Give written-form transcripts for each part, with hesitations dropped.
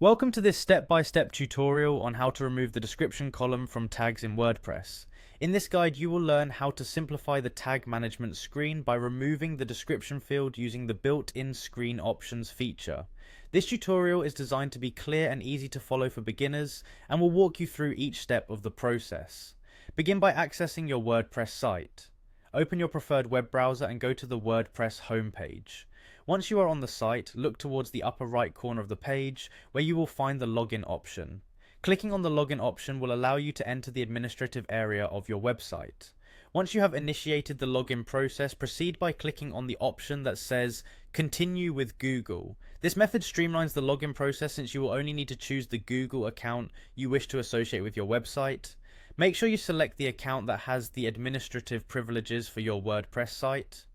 Welcome to this step-by-step tutorial on how to remove the description column from tags in WordPress. In this guide, you will learn how to simplify the tag management screen by removing the description field using the built-in screen options feature. This tutorial is designed to be clear and easy to follow for beginners and will walk you through each step of the process. Begin by accessing your WordPress site. Open your preferred web browser and go to the WordPress homepage. Once you are on the site, look towards the upper right corner of the page where you will find the login option. Clicking on the login option will allow you to enter the administrative area of your website. Once you have initiated the login process, proceed by clicking on the option that says Continue with Google. This method streamlines the login process since you will only need to choose the Google account you wish to associate with your website. Make sure you select the account that has the administrative privileges for your WordPress site.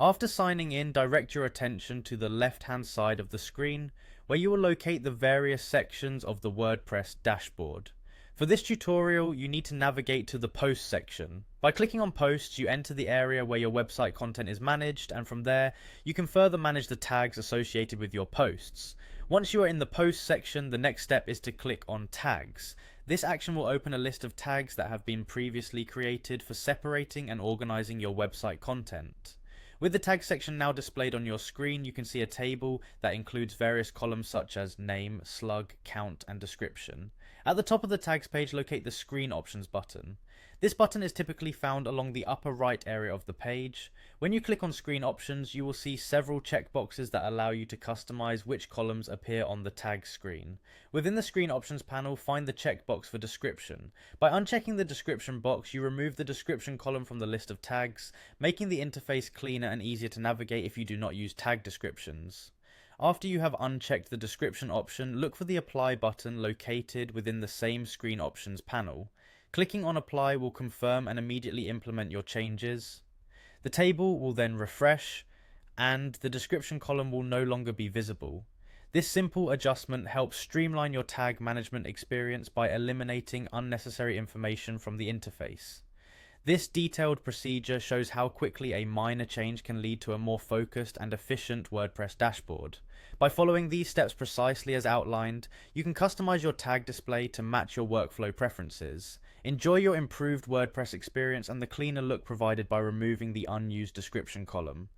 After signing in, direct your attention to the left-hand side of the screen, where you will locate the various sections of the WordPress dashboard. For this tutorial, you need to navigate to the Posts section. By clicking on Posts, you enter the area where your website content is managed, and from there, you can further manage the tags associated with your posts. Once you are in the Posts section, the next step is to click on Tags. This action will open a list of tags that have been previously created for separating and organizing your website content. With the tag section now displayed on your screen, you can see a table that includes various columns such as name, slug, count, and description. At the top of the tags page, locate the screen options button. This button is typically found along the upper right area of the page. When you click on screen options, you will see several checkboxes that allow you to customize which columns appear on the tag screen. Within the screen options panel, find the checkbox for description. By unchecking the description box, you remove the description column from the list of tags, making the interface cleaner and easier to navigate if you do not use tag descriptions. After you have unchecked the description option, look for the Apply button located within the same screen options panel. Clicking on Apply will confirm and immediately implement your changes. The table will then refresh, and the description column will no longer be visible. This simple adjustment helps streamline your tag management experience by eliminating unnecessary information from the interface. This detailed procedure shows how quickly a minor change can lead to a more focused and efficient WordPress dashboard. By following these steps precisely as outlined, you can customize your tag display to match your workflow preferences. Enjoy your improved WordPress experience and the cleaner look provided by removing the unused description column.